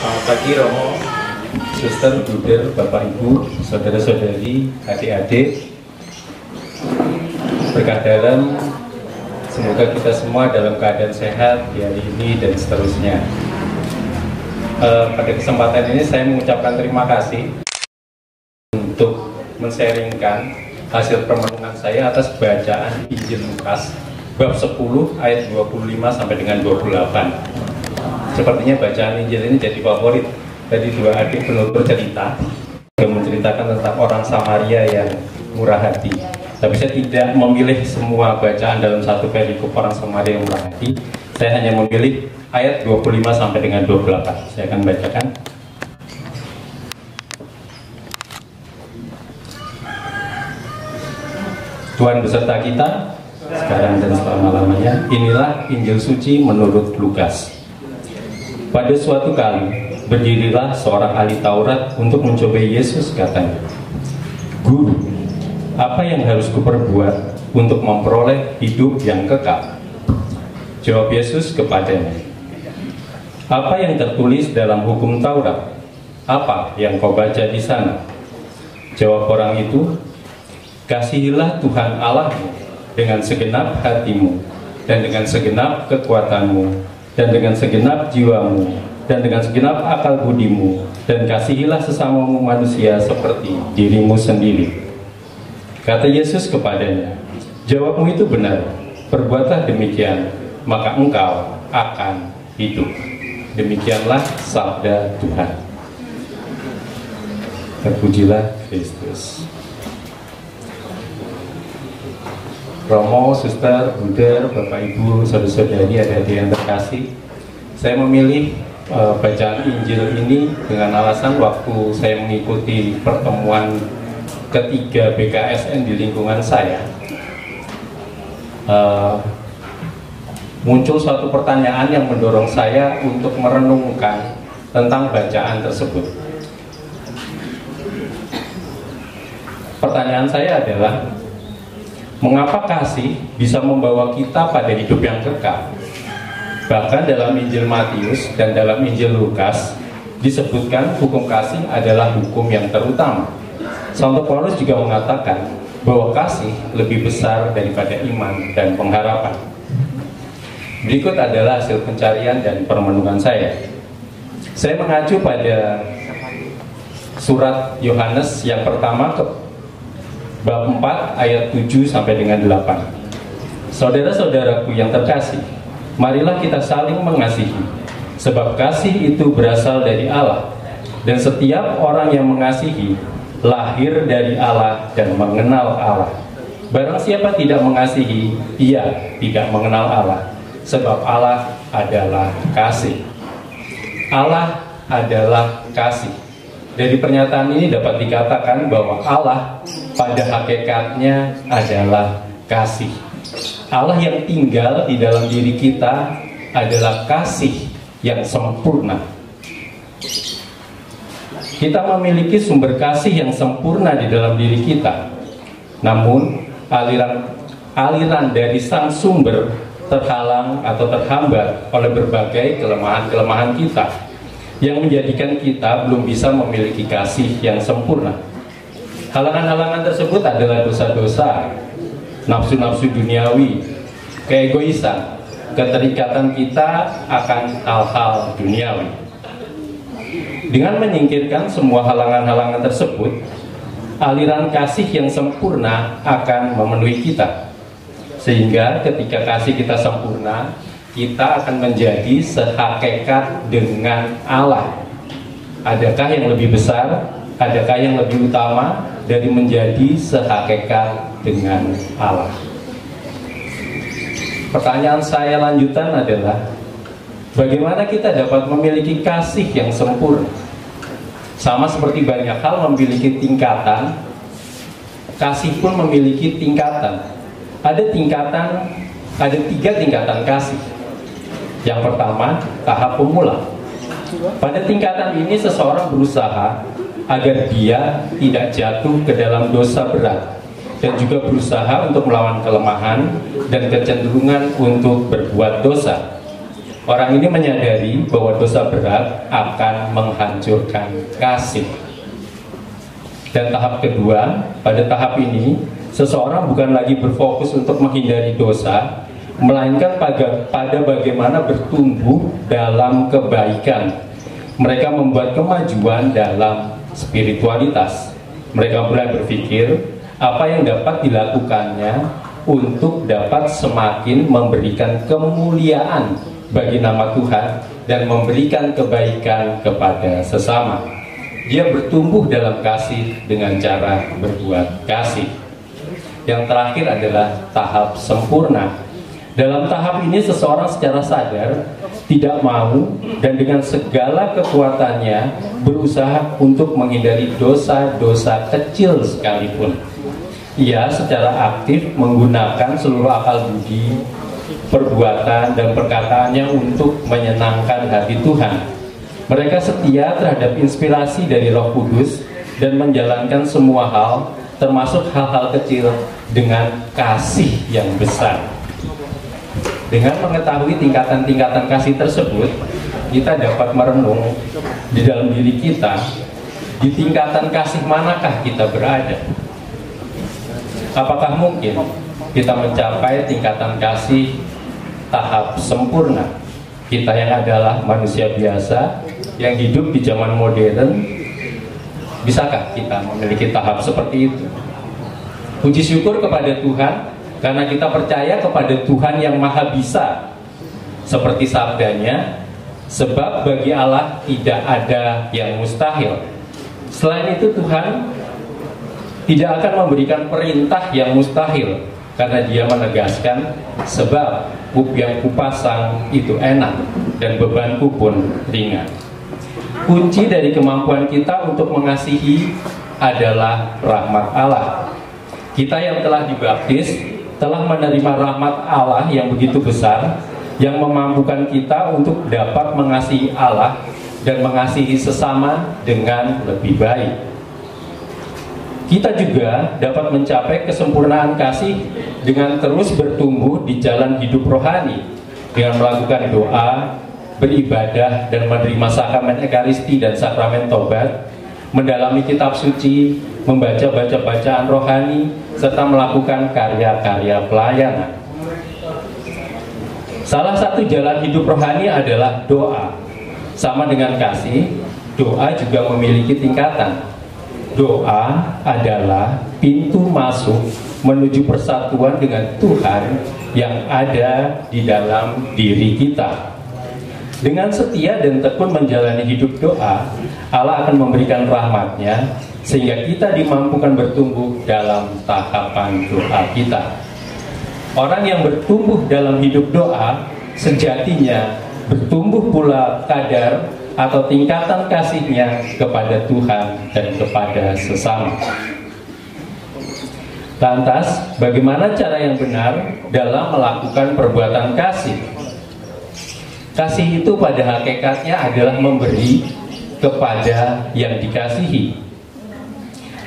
Selamat pagi Romo, Suster, Bruder, Bapak Ibu, Saudara-saudari, adik-adik. Berkah dalam, semoga kita semua dalam keadaan sehat di hari ini dan seterusnya. Pada kesempatan ini saya mengucapkan terima kasih untuk men-sharingkan hasil permenungan saya atas bacaan Injil Lukas bab 10 ayat 25 sampai dengan 28. Sepertinya bacaan Injil ini jadi favorit dari dua adik penutur cerita yang menceritakan tentang orang Samaria yang murah hati. Tapi saya tidak memilih semua bacaan dalam satu perikop orang Samaria yang murah hati. Saya hanya memilih ayat 25 sampai dengan 28. Saya akan bacakan. Tuhan beserta kita sekarang dan selama-lamanya. Inilah Injil suci menurut Lukas. Pada suatu kali, berdirilah seorang ahli Taurat untuk mencobai Yesus, katanya, "Guru, apa yang harus kuperbuat untuk memperoleh hidup yang kekal?" Jawab Yesus kepadanya, "Apa yang tertulis dalam hukum Taurat? Apa yang kau baca di sana?" Jawab orang itu, "Kasihilah Tuhan Allahmu dengan segenap hatimu, dan dengan segenap kekuatanmu, dan dengan segenap jiwamu, dan dengan segenap akal budimu, dan kasihilah sesamamu manusia seperti dirimu sendiri." Kata Yesus kepadanya, "Jawabmu itu benar, perbuatlah demikian, maka engkau akan hidup." Demikianlah sabda Tuhan. Terpujilah Kristus. Romo, Suster, Bruder, Bapak Ibu, Saudara-saudari, adik-adik yang terkasih, saya memilih bacaan Injil ini dengan alasan waktu saya mengikuti pertemuan ketiga BKSN di lingkungan saya, muncul suatu pertanyaan yang mendorong saya untuk merenungkan tentang bacaan tersebut. Pertanyaan saya adalah, mengapa kasih bisa membawa kita pada hidup yang kekal? Bahkan dalam Injil Matius dan dalam Injil Lukas disebutkan hukum kasih adalah hukum yang terutama. Santo Paulus juga mengatakan bahwa kasih lebih besar daripada iman dan pengharapan. Berikut adalah hasil pencarian dan permenungan saya. Saya mengacu pada surat Yohanes yang pertama bab 4 ayat 7 sampai dengan 8. "Saudara-saudaraku yang terkasih, marilah kita saling mengasihi, sebab kasih itu berasal dari Allah, dan setiap orang yang mengasihi lahir dari Allah dan mengenal Allah. Barang siapa tidak mengasihi, ia tidak mengenal Allah, sebab Allah adalah kasih." Allah adalah kasih. Dari pernyataan ini dapat dikatakan bahwa Allah pada hakikatnya adalah kasih. Allah yang tinggal di dalam diri kita adalah kasih yang sempurna. Kita memiliki sumber kasih yang sempurna di dalam diri kita. Namun aliran dari sang sumber terhalang atau terhambat oleh berbagai kelemahan-kelemahan kita, yang menjadikan kita belum bisa memiliki kasih yang sempurna. Halangan-halangan tersebut adalah dosa-dosa, nafsu-nafsu duniawi, keegoisan, keterikatan kita akan hal-hal duniawi. Dengan menyingkirkan semua halangan-halangan tersebut, aliran kasih yang sempurna akan memenuhi kita. Sehingga ketika kasih kita sempurna, kita akan menjadi sehakikat dengan Allah. Adakah yang lebih besar? Adakah yang lebih utama dari menjadi sehakikat dengan Allah? Pertanyaan saya lanjutan adalah, bagaimana kita dapat memiliki kasih yang sempurna? Sama seperti banyak hal memiliki tingkatan, kasih pun memiliki tingkatan. Ada 3 tingkatan kasih. Yang pertama, tahap pemula. Pada tingkatan ini seseorang berusaha agar dia tidak jatuh ke dalam dosa berat, dan juga berusaha untuk melawan kelemahan dan kecenderungan untuk berbuat dosa. Orang ini menyadari bahwa dosa berat akan menghancurkan kasih. Dan tahap kedua, pada tahap ini, seseorang bukan lagi berfokus untuk menghindari dosa, melainkan pada bagaimana bertumbuh dalam kebaikan. Mereka membuat kemajuan dalam spiritualitas. Mereka mulai berpikir apa yang dapat dilakukannya untuk dapat semakin memberikan kemuliaan bagi nama Tuhan dan memberikan kebaikan kepada sesama. Dia bertumbuh dalam kasih dengan cara berbuat kasih. Yang terakhir adalah tahap sempurna. Dalam tahap ini seseorang secara sadar tidak mau dan dengan segala kekuatannya berusaha untuk menghindari dosa-dosa kecil sekalipun. Ia secara aktif menggunakan seluruh akal budi, perbuatan dan perkataannya untuk menyenangkan hati Tuhan. Mereka setia terhadap inspirasi dari Roh Kudus dan menjalankan semua hal, termasuk hal-hal kecil, dengan kasih yang besar. Dengan mengetahui tingkatan-tingkatan kasih tersebut, kita dapat merenung di dalam diri kita, di tingkatan kasih manakah kita berada. Apakah mungkin kita mencapai tingkatan kasih tahap sempurna? Kita yang adalah manusia biasa yang hidup di zaman modern, bisakah kita memiliki tahap seperti itu? Puji syukur kepada Tuhan karena kita percaya kepada Tuhan yang maha bisa. Seperti sabdanya, sebab bagi Allah tidak ada yang mustahil. Selain itu Tuhan tidak akan memberikan perintah yang mustahil, karena Dia menegaskan, sebab yang kupasang itu enak dan bebanku pun ringan. Kunci dari kemampuan kita untuk mengasihi adalah rahmat Allah. Kita yang telah dibaptis telah menerima rahmat Allah yang begitu besar, yang memampukan kita untuk dapat mengasihi Allah dan mengasihi sesama dengan lebih baik. Kita juga dapat mencapai kesempurnaan kasih dengan terus bertumbuh di jalan hidup rohani, dengan melakukan doa, beribadah, dan menerima sakramen Ekaristi dan sakramen Tobat, mendalami kitab suci, membaca bacaan rohani, serta melakukan karya-karya pelayanan. Salah satu jalan hidup rohani adalah doa. Sama dengan kasih, doa juga memiliki tingkatan. Doa adalah pintu masuk menuju persatuan dengan Tuhan yang ada di dalam diri kita. Dengan setia dan tekun menjalani hidup doa, Allah akan memberikan rahmat-Nya sehingga kita dimampukan bertumbuh dalam tahapan doa kita. Orang yang bertumbuh dalam hidup doa sejatinya bertumbuh pula kadar atau tingkatan kasihnya kepada Tuhan dan kepada sesama. Lantas, bagaimana cara yang benar dalam melakukan perbuatan kasih? Kasih itu pada hakikatnya adalah memberi kepada yang dikasihi.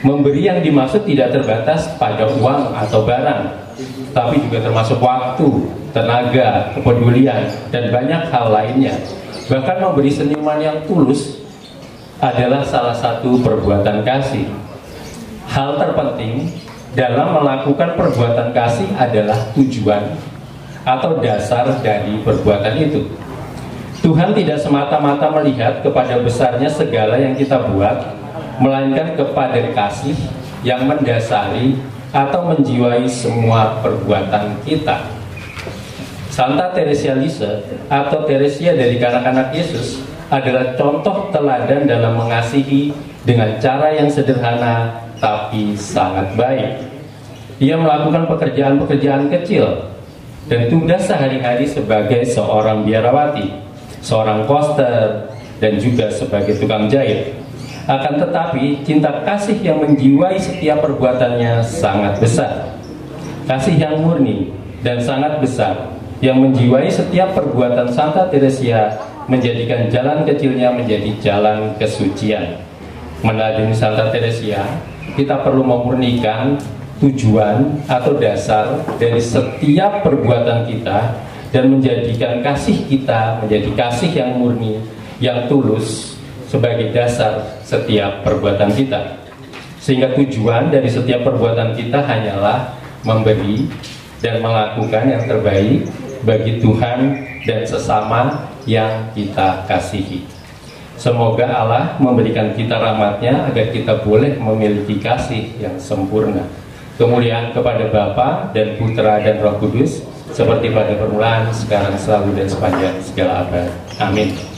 Memberi yang dimaksud tidak terbatas pada uang atau barang, tapi juga termasuk waktu, tenaga, kepedulian, dan banyak hal lainnya. Bahkan memberi senyuman yang tulus adalah salah satu perbuatan kasih. Hal terpenting dalam melakukan perbuatan kasih adalah tujuan atau dasar dari perbuatan itu. Tuhan tidak semata-mata melihat kepada besarnya segala yang kita buat, melainkan kepada kasih yang mendasari atau menjiwai semua perbuatan kita. Santa Teresia Lise atau Teresia dari kanak-kanak Yesus adalah contoh teladan dalam mengasihi dengan cara yang sederhana tapi sangat baik. Ia melakukan pekerjaan-pekerjaan kecil dan tugas sehari-hari sebagai seorang biarawati, seorang koster, dan juga sebagai tukang jahit. Akan tetapi cinta kasih yang menjiwai setiap perbuatannya sangat besar. Kasih yang murni dan sangat besar yang menjiwai setiap perbuatan Santa Teresia menjadikan jalan kecilnya menjadi jalan kesucian. Meneladani Santa Teresia, kita perlu memurnikan tujuan atau dasar dari setiap perbuatan kita dan menjadikan kasih kita menjadi kasih yang murni, yang tulus sebagai dasar setiap perbuatan kita. Sehingga tujuan dari setiap perbuatan kita hanyalah memberi dan melakukan yang terbaik bagi Tuhan dan sesama yang kita kasihi. Semoga Allah memberikan kita rahmat-Nya agar kita boleh memiliki kasih yang sempurna. Kemuliaan kepada Bapa dan Putra dan Roh Kudus, seperti pada permulaan, sekarang, selalu, dan sepanjang segala abad. Amin.